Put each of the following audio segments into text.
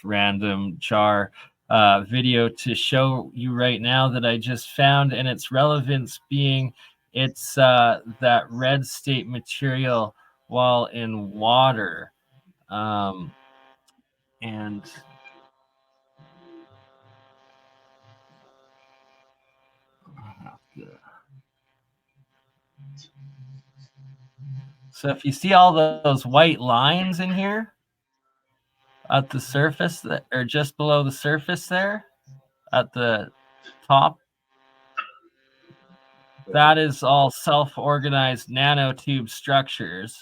random jar video to show you right now that I just found, and its relevance being it's that red state material while in water. And so if you see all those white lines in here at the surface, that or just below the surface there at the top, that is all self-organized nanotube structures.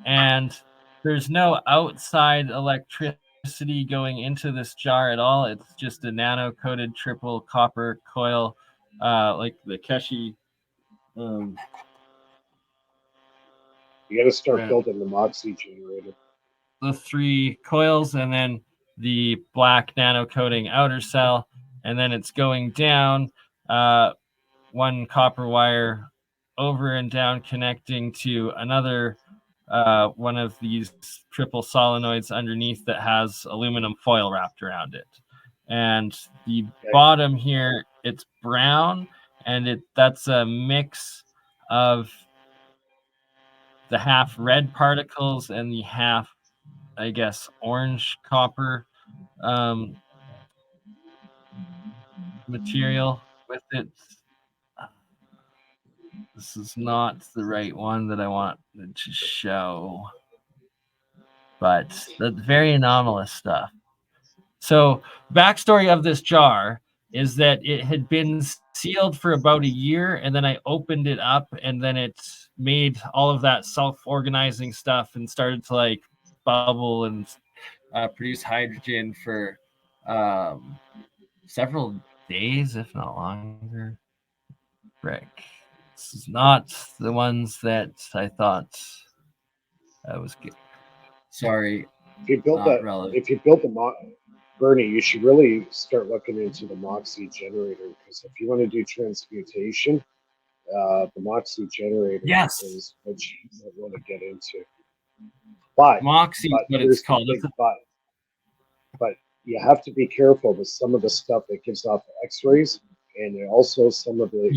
And there's no outside electricity going into this jar at all. It's just a nano-coated triple copper coil, like the Keshi. You got to start building the Moxie generator. The 3 coils, and then the black nano coating outer cell, and then it's going down 1 copper wire over and down, connecting to another one of these triple solenoids underneath that has aluminum foil wrapped around it. And the bottom here, it's brown, and that's a mix of the half red particles and the half, I guess, orange copper material with it. This is not the right one that I want to show, but that's very anomalous stuff. So, backstory of this jar is that it had been sealed for about a year, and then I opened it up, and then it made all of that self-organizing stuff and started to like bubble and produce hydrogen for several days, if not longer. Frick. This is not the ones that I thought I was good. Sorry. If you build the Bernie, you should really start looking into the Moxie generator, because if you want to do transmutation, the Moxie generator is what you want to get into. But Moxie, what it's called. But you have to be careful with some of the stuff that gives off X-rays, and also some of the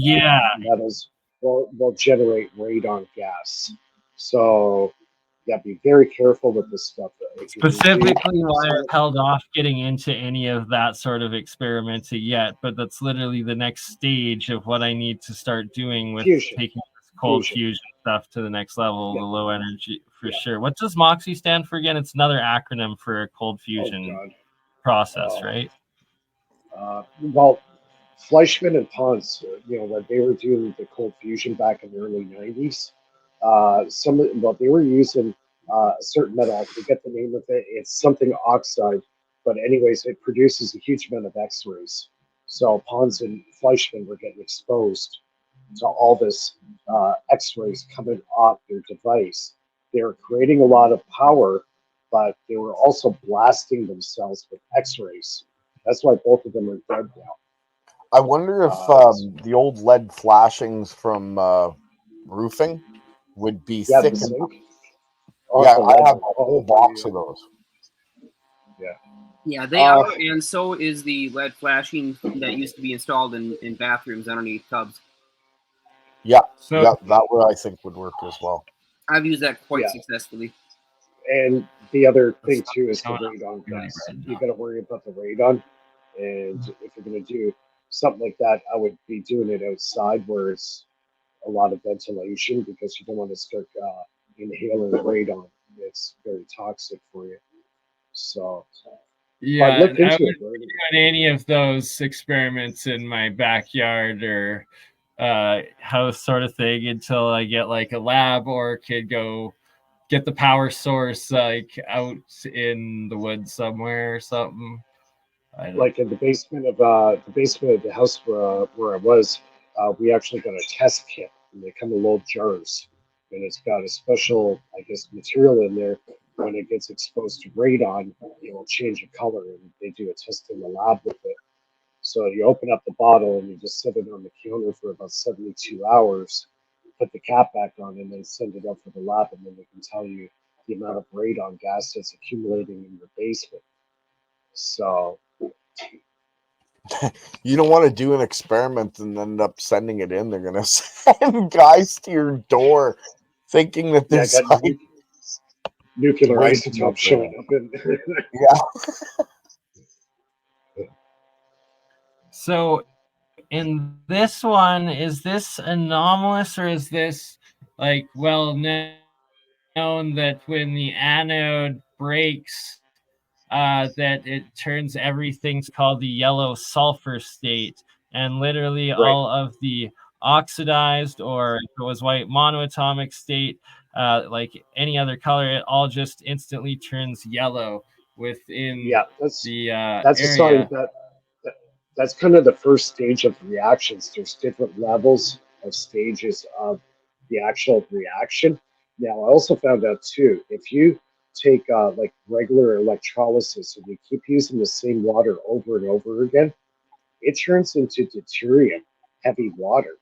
metals will generate radon gas. So you have to be very careful with this stuff. Specifically, why I held off getting into any of that sort of experimenting yet, but that's literally the next stage of what I need to start doing with taking this cold fusion stuff to the next level, the low energy for sure. What does Moxie stand for again? It's another acronym for a cold fusion process, right? Well, Fleischmann and Ponce, when they were doing the cold fusion back in the early 90s, they were using a certain metal. I forget the name of it. It's something oxide, but anyways, it produces a huge amount of X-rays. So Ponce and Fleischmann were getting exposed to all this X-rays coming off their device. They were creating a lot of power, but they were also blasting themselves with X-rays. That's why both of them are dead now. I wonder if the old lead flashings from roofing would be thick enough. Yeah, I have a whole box of those. Yeah, they are, and so is the lead flashing that used to be installed in bathrooms underneath tubs. Yeah, that would I think would work as well. I've used that quite successfully. And the other thing too is the radon gas. You got to worry about the radon, and if you're going to do something like that, I would be doing it outside where it's a lot of ventilation, because you don't want to start inhaling radon. It's very toxic for you. So yeah, I wouldn't be doing any of those experiments in my backyard or house sort of thing until I get like a lab or could go get the power source like out in the woods somewhere or something. Like in the basement of the house where I was, we actually got a test kit, and they come in little jars, and it's got a special, I guess, material in there. When it gets exposed to radon, it will change the color, and they do a test in the lab with it. So you open up the bottle and you just set it on the counter for about 72 hours, put the cap back on, and then send it up for the lab, and then they can tell you the amount of radon gas that's accumulating in your basement. So you don't want to do an experiment and end up sending it in. They're gonna send guys to your door thinking that there's got nuclear way isotopes showing up in. Yeah. So in this one, is this anomalous or is this like well known that when the anode breaks, that it turns everything's called the yellow sulfur state, and literally all of the oxidized, or if it was white monoatomic state, like any other color, it all just instantly turns yellow within that's the that's a area. sign that's kind of the first stage of reactions. There's different levels of stages of the actual reaction. Now, I also found out too, if you take like regular electrolysis and you keep using the same water over and over again, it turns into deuterium, heavy water,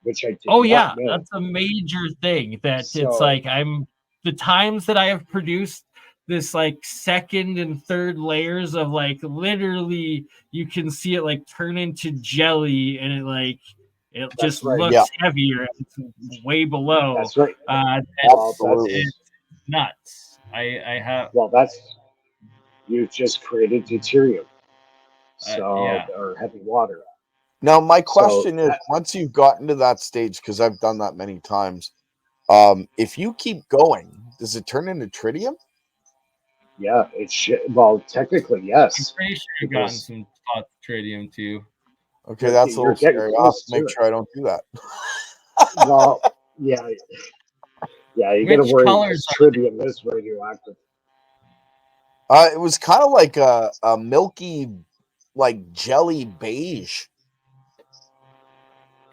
which I did Oh not yeah, know. that's a major thing. That it's So like the times that I have produced this like second and third layers of like literally you can see it like turn into jelly, and it just right. looks heavier. It's way below. That's right. It's nuts. I have. Well, you just created deuterium, Yeah. or heavy water. Now, my question is, once you've gotten to that stage, because I've done that many times, if you keep going, does it turn into tritium? Yeah, it should. Well, technically, yes. I'm pretty sure you've gotten some thought tritium too. Okay, that's a little scary. I'll have to make sure I don't do that. Well, yeah. Yeah, you got to worry because tritium is radioactive. It was kind of like a milky, like jelly beige.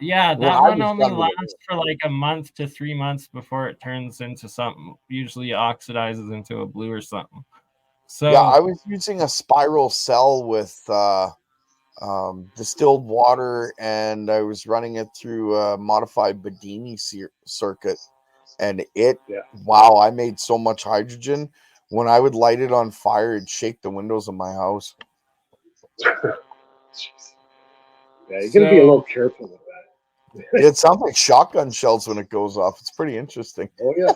Yeah, that one only lasts for like a month to 3 months before it turns into something. Usually oxidizes into a blue or something. So yeah, I was using a spiral cell with distilled water, and I was running it through a modified Bedini circuit, and wow, I made so much hydrogen. When I would light it on fire, it'd shake the windows of my house. Yeah, you got to be a little careful with that. It sounds like shotgun shells when it goes off. It's pretty interesting. Oh yeah,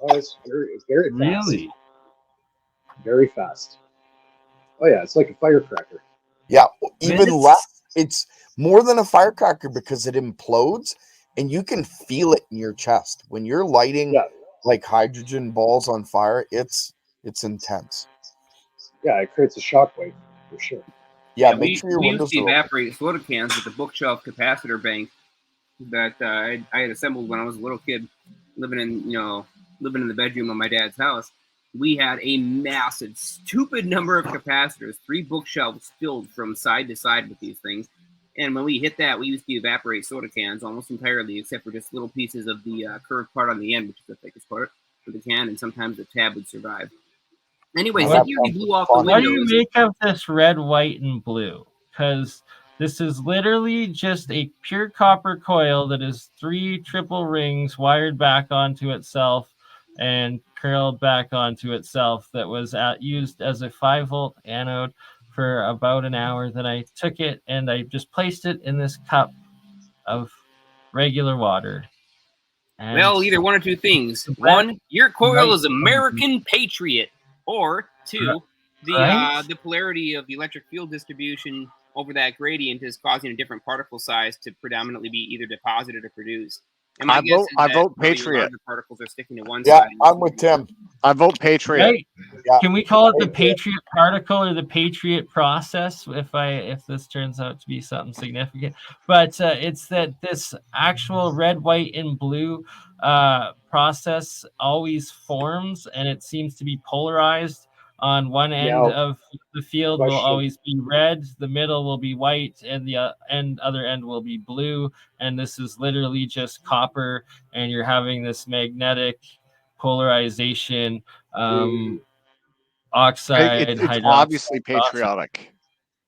it's very fast. Really, very fast. Oh yeah, it's like a firecracker. Yeah, even less. It's more than a firecracker because it implodes, and you can feel it in your chest when you're lighting like hydrogen balls on fire. It's intense. Yeah, it creates a shockwave for sure. Yeah, make sure your windows are evaporate soda cans with the bookshelf capacitor bank that I had assembled when I was a little kid, living in the bedroom of my dad's house. We had a massive, stupid number of capacitors, 3 bookshelves filled from side to side with these things. And when we hit that, we used to evaporate soda cans almost entirely, except for just little pieces of the curved part on the end, which is the thickest part of the can, and sometimes the tab would survive. Anyways, it nearly blew off the windows. What do you make of this red, white, and blue? Because this is literally just a pure copper coil that is 3 triple rings wired back onto itself and curled back onto itself, that was used as a 5-volt anode for about an hour. Then I took it and I just placed it in this cup of regular water. And well, either one or two things. One, your coil is American Patriot. Or 2, the polarity of the electric field distribution over that gradient is causing a different particle size to predominantly be either deposited or produced. And my guess is I vote Patriot. Larger particles are sticking to one side. Yeah, I'm with Tim. I vote Patriot. Right? Yeah. Can we call it the Patriot particle or the Patriot process if this turns out to be something significant? But it's that this actual red, white, and blue process always forms, and it seems to be polarized. On one end of the field will always be red, the middle will be white, and the other end will be blue. And this is literally just copper, and you're having this magnetic polarization, oxide. It's obviously patriotic.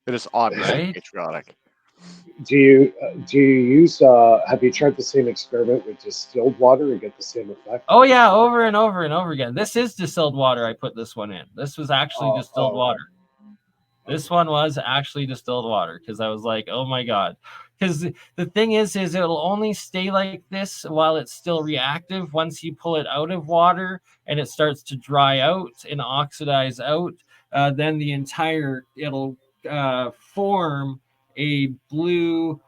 It is obviously patriotic. Do you use? Have you tried the same experiment with distilled water and get the same effect? Oh yeah, over and over and over again. This is distilled water. I put this one in. This was actually distilled water. This one was actually distilled water because I was like, oh my God. Because the thing is it'll only stay like this while it's still reactive. Once you pull it out of water and it starts to dry out and oxidize out, then it'll form a blue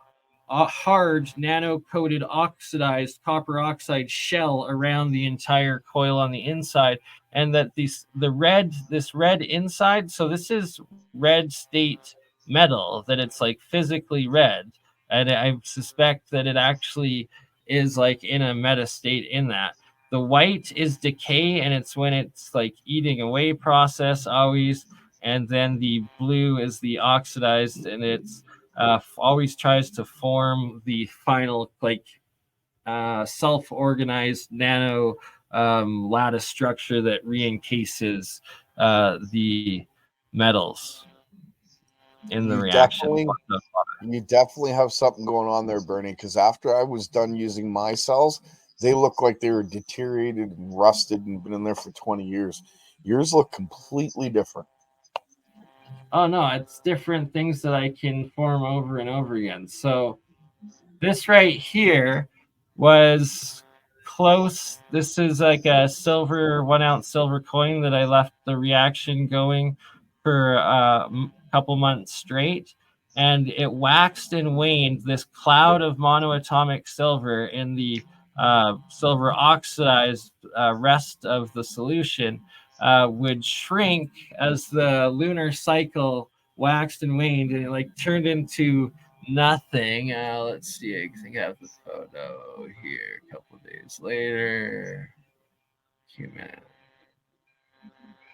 hard nano-coated oxidized copper oxide shell around the entire coil on the inside, and that this red inside, so this is red state metal, that it's like physically red, and I suspect that it actually is like in a meta state in that. The white is decay, and it's when it's like eating away process always, and then the blue is the oxidized, and it's always tries to form the final like self-organized nano lattice structure that re-encases the metals in the reaction. You definitely have something going on there, Bernie, because after I was done using my cells, they look like they were deteriorated and rusted and been in there for 20 years. Yours look completely different. Oh no, it's different things that I can form over and over again. So this right here was close. This is like a silver 1 ounce silver coin that I left the reaction going for a couple months straight, and it waxed and waned. This cloud of monoatomic silver in the silver oxidized rest of the solution would shrink as the lunar cycle waxed and waned, and it like turned into nothing. Let's see. I think I have the photo here. A couple days later. Human.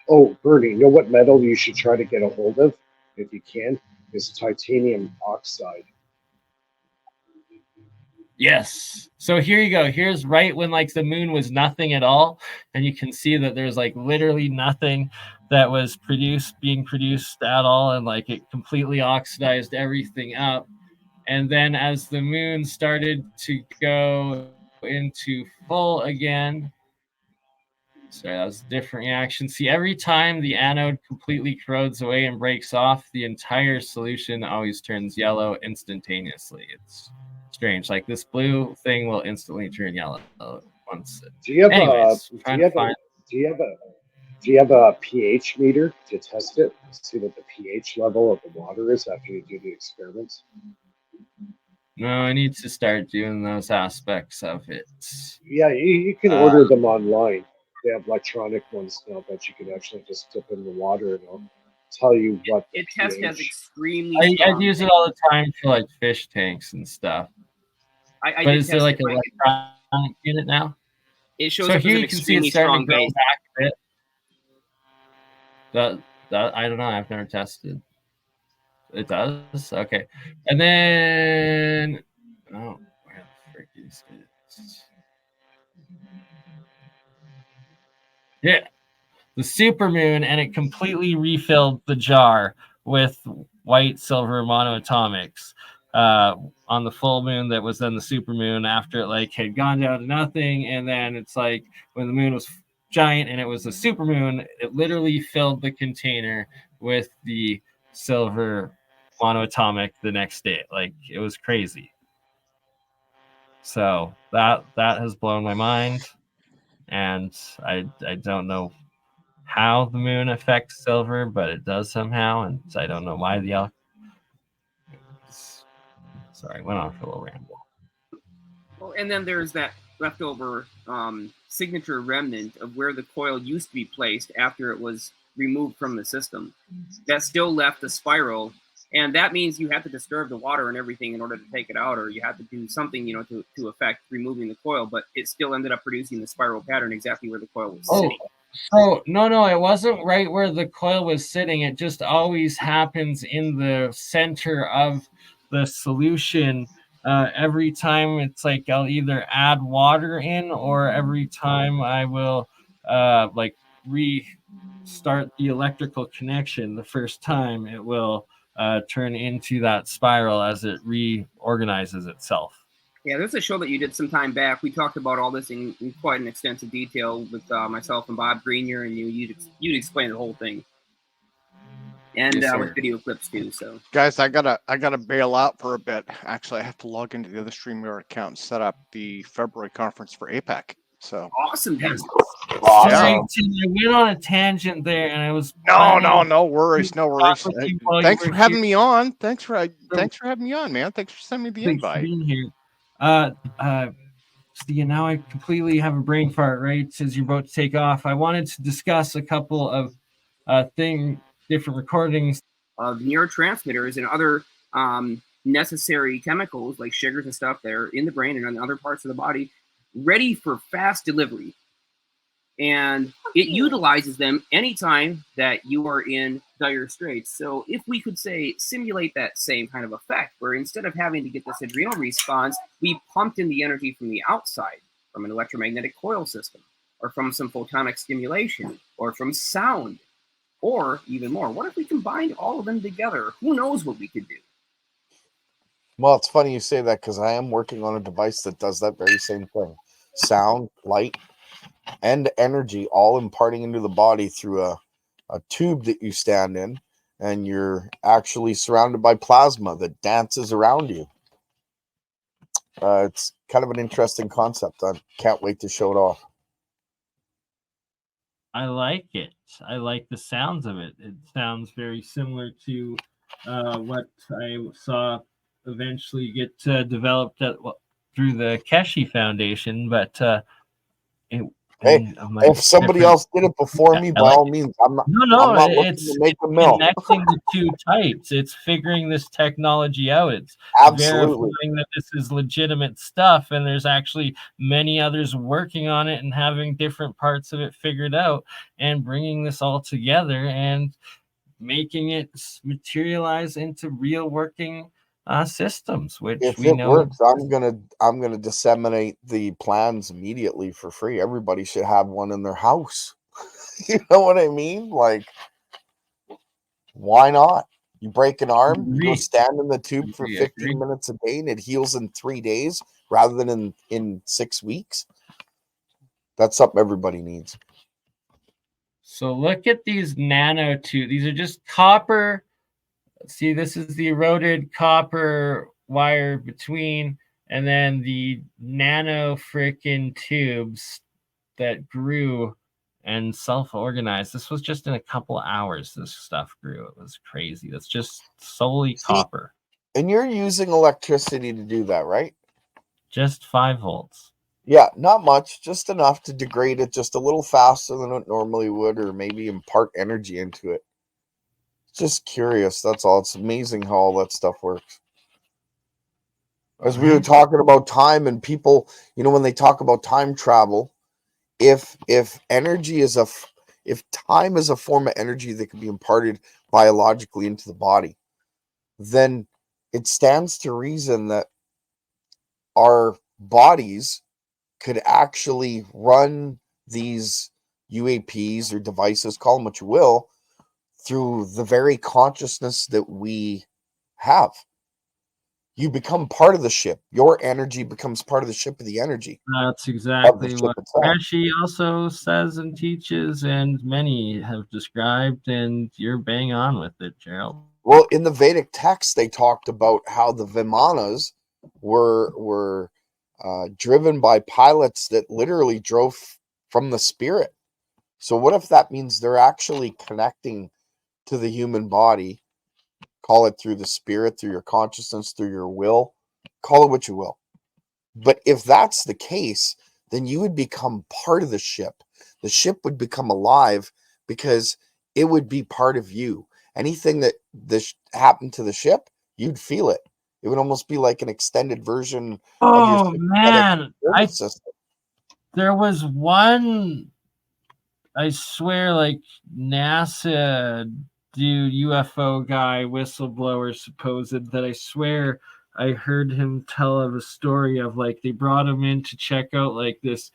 Oh, Bernie, you know what metal you should try to get a hold of, if you can, is titanium oxide. Yes. So here you go. Here's right when like the moon was nothing at all, and you can see that there's like literally nothing that was being produced at all, and like it completely oxidized everything up. And then as the moon started to go into full again, sorry, that was a different reaction. See, every time the anode completely corrodes away and breaks off, the entire solution always turns yellow instantaneously. It's strange. Like this blue thing will instantly turn yellow once. Do you have a pH meter to test it? See what the pH level of the water is after you do the experiments? No, I need to start doing those aspects of it. Yeah, you can order them online. They have electronic ones now that you can actually just dip in the water and it'll tell you what the test has extremely I use it all the time for like fish tanks and stuff. But is there like an electronic unit now? It shows so up here as you can see it's starting to grow back a bit. That I don't know. I've never tested. It does? Okay. And then where the frick is it? Yeah. The supermoon, and it completely refilled the jar with white silver monoatomics on the full moon that was then the supermoon after it like had gone down to nothing. And then it's like when the moon was giant and it was a supermoon, it literally filled the container with the silver monoatomic the next day. Like it was crazy. So that has blown my mind, and I don't know how the moon affects silver, but it does somehow, and I don't know why the sorry, I went on for a little ramble. Well, and then there's that leftover signature remnant of where the coil used to be placed after it was removed from the system. That still left the spiral, and that means you have to disturb the water and everything in order to take it out, or you have to do something, to affect removing the coil. But it still ended up producing the spiral pattern exactly where the coil was sitting. So no, it wasn't right where the coil was sitting. It just always happens in the center of the solution. Every time it's like I'll either add water in, or every time I will like restart the electrical connection. The first time it will turn into that spiral as it reorganizes itself. Yeah, there's a show that you did some time back. We talked about all this in quite an extensive detail with myself and Bob Grenier, and you'd explain the whole thing. and Yes, sir. with video clips too. So Guys, I gotta bail out for a bit. Actually, I have to log into the other StreamYard account and set up the February conference for APAC. So awesome, guys. Sorry, yeah. Tim, I went on a tangent there, and I was No worries, no worries. with you while you Thanks were for having here. me on. Thanks for having me on, man. Thanks for sending me the Thanks for invite. being here. See, now I completely have a brain fart, right? As you're about to take off, I wanted to discuss a couple of different recordings of neurotransmitters and other necessary chemicals like sugars and stuff that are in the brain and in other parts of the body, ready for fast delivery. And it utilizes them anytime that you are in dire straits. So if we could say simulate that same kind of effect, where instead of having to get this adrenal response, we pumped in the energy from the outside, from an electromagnetic coil system, or from some photonic stimulation, or from sound, or even more. What if we combined all of them together? Who knows what we could do? Well, it's funny you say that because I am working on a device that does that very same thing. Sound, light, and energy all imparting into the body through a tube that you stand in, and you're actually surrounded by plasma that dances around you. It's kind of an interesting concept. I can't wait to show it off. I like it. I like the sounds of it. It sounds very similar to what I saw eventually get developed through the Keshi Foundation, but Hey, if somebody else did it before me, by all means, I'm not looking it's to make a mill. Connecting the two types. It's figuring this technology out. It's Absolutely verifying that this is legitimate stuff, and there's actually many others working on it and having different parts of it figured out, and bringing this all together and making it materialize into real working systems, which if we it know works, I'm gonna disseminate the plans immediately for free. Everybody should have one in their house. You know what I mean? Like, why not? You break an arm, you go stand in the tube for 15 minutes a day, and it heals in 3 days rather than in 6 weeks. That's something everybody needs. So look at these nanotubes. These are just copper. See, this is the eroded copper wire between, and then the nano freaking tubes that grew and self-organized. This was just in a couple of hours. This stuff grew. It was crazy. That's just solely copper. And you're using electricity to do that, right? Just 5 volts. Yeah, not much, just enough to degrade it just a little faster than it normally would, or maybe impart energy into it. Just curious, that's all. It's amazing how all that stuff works. As we were talking about time, and people, when they talk about time travel, if energy is if time is a form of energy that can be imparted biologically into the body, then it stands to reason that our bodies could actually run these UAPs or devices, call them what you will, through the very consciousness that we have. You become part of the ship. Your energy becomes part of the ship of the energy. That's exactly what Keshi also says and teaches, and many have described, and you're bang on with it, Gerald. Well, in the Vedic text, they talked about how the Vimanas were driven by pilots that literally drove from the spirit. So what if that means they're actually connecting to the human body? Call it through the spirit, through your consciousness, through your will, call it what you will. But if that's the case, then you would become part of the ship. The ship would become alive because it would be part of you. Anything that happened to the ship, you'd feel it. It would almost be like an extended version of your man, system. There was one, I swear, like NASA dude, UFO guy, whistleblower supposed, that I swear I heard him tell of a story of like they brought him in to check out like this.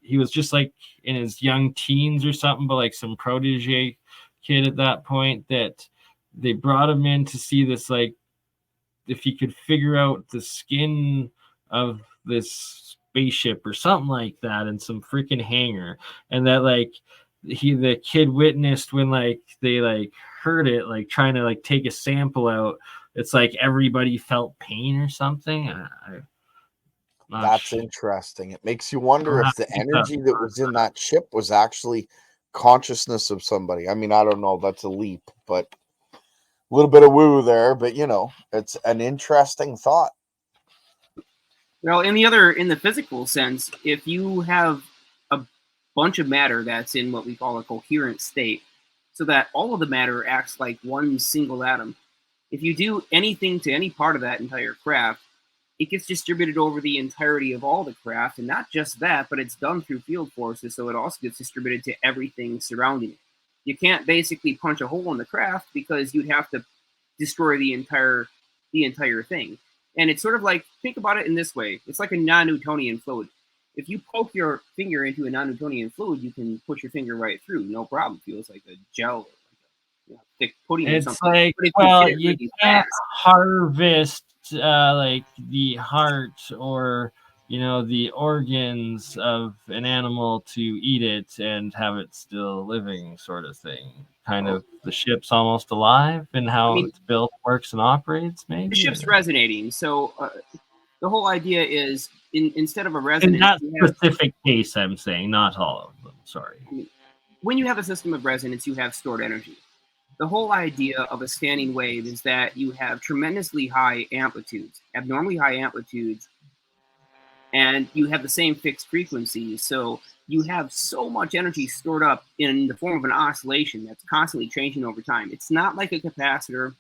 He was just like in his young teens or something, but like some protege kid at that point, that they brought him in to see this, like if he could figure out the skin of this spaceship or something like that in some freaking hangar, and that like the kid witnessed when like they like heard it, like trying to like take a sample out. It's like everybody felt pain or something. That's interesting. It makes you wonder if the energy that was in that chip was actually consciousness of somebody. I mean, I don't know. That's a leap, but a little bit of woo there. But you know, it's an interesting thought. Well, in the physical sense, if you have a bunch of matter that's in what we call a coherent state, so that all of the matter acts like one single atom, if you do anything to any part of that entire craft, it gets distributed over the entirety of all the craft, and not just that, but it's done through field forces, so it also gets distributed to everything surrounding it. You can't basically punch a hole in the craft because you'd have to destroy the entire thing. And it's sort of like, think about it in this way. It's like a non-Newtonian fluid. If you poke your finger into a non-Newtonian fluid, you can push your finger right through, no problem. It feels like a gel, or like a thick pudding or something. Like, well, you can't harvest like the heart or the organs of an animal to eat it and have it still living, sort of thing. Kind of the ship's almost alive and how it's built, works, and operates. Maybe the ship's resonating. So the whole idea is instead of a resonance, in that specific case, I'm saying, not all of them. Sorry. When you have a system of resonance, you have stored energy. The whole idea of a standing wave is that you have tremendously high amplitudes, abnormally high amplitudes, and you have the same fixed frequencies. So you have so much energy stored up in the form of an oscillation that's constantly changing over time. It's not like a capacitor.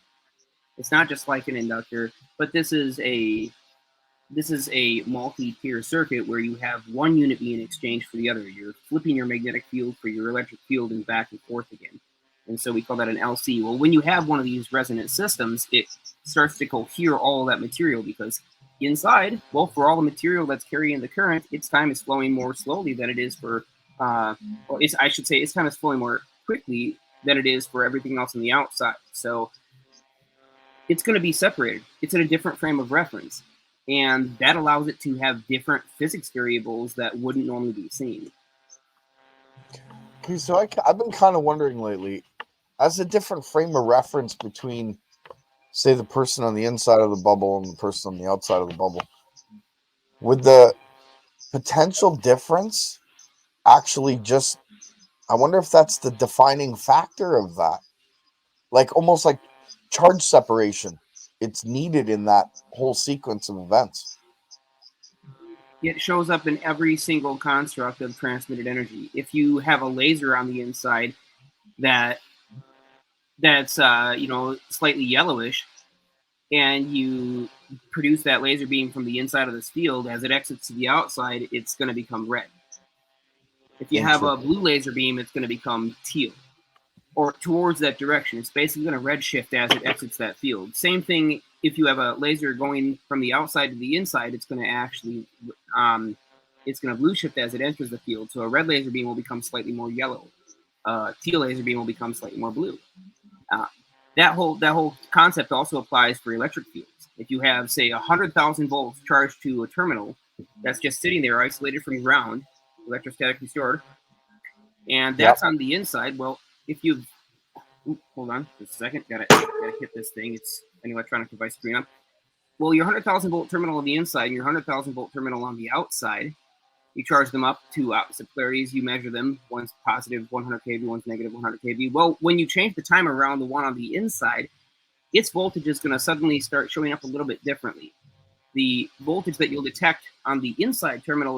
It's not just like an inductor, but this is a multi-tier circuit where you have one unit being exchanged for the other. You're flipping your magnetic field for your electric field and back and forth again. And so we call that an LC. Well, when you have one of these resonant systems, it starts to cohere all of that material because inside, well, for all the material that's carrying the current, its time is flowing more slowly than it is for, its time is flowing more quickly than it is for everything else on the outside. So it's going to be separated. It's in a different frame of reference. And that allows it to have different physics variables that wouldn't normally be seen. Okay, so I've been kind of wondering lately, as a different frame of reference between, say, the person on the inside of the bubble and the person on the outside of the bubble, would the potential difference actually just, I wonder if that's the defining factor of that. Like almost like charge separation. It's needed in that whole sequence of events. It shows up in every single construct of transmitted energy. If you have a laser on the inside that's slightly yellowish, and you produce that laser beam from the inside of this field, as it exits to the outside, it's going to become red. If you have a blue laser beam, it's going to become teal, or towards that direction. It's basically going to redshift as it exits that field. Same thing if you have a laser going from the outside to the inside, it's going to actually it's going to blue shift as it enters the field. So a red laser beam will become slightly more yellow. Teal laser beam will become slightly more blue. That whole concept also applies for electric fields. If you have, say, 100,000 volts charged to a terminal that's just sitting there isolated from ground, electrostatically stored, and that's on the inside, well, if you hold on just a second, gotta hit this thing. It's an electronic device screen up. Well, your 100,000 volt terminal on the inside and your 100,000 volt terminal on the outside, you charge them up to opposite polarities. You measure them. One's positive 100 kV, one's negative 100 kV. Well, when you change the time around the one on the inside, its voltage is going to suddenly start showing up a little bit differently. The voltage that you'll detect on the inside terminal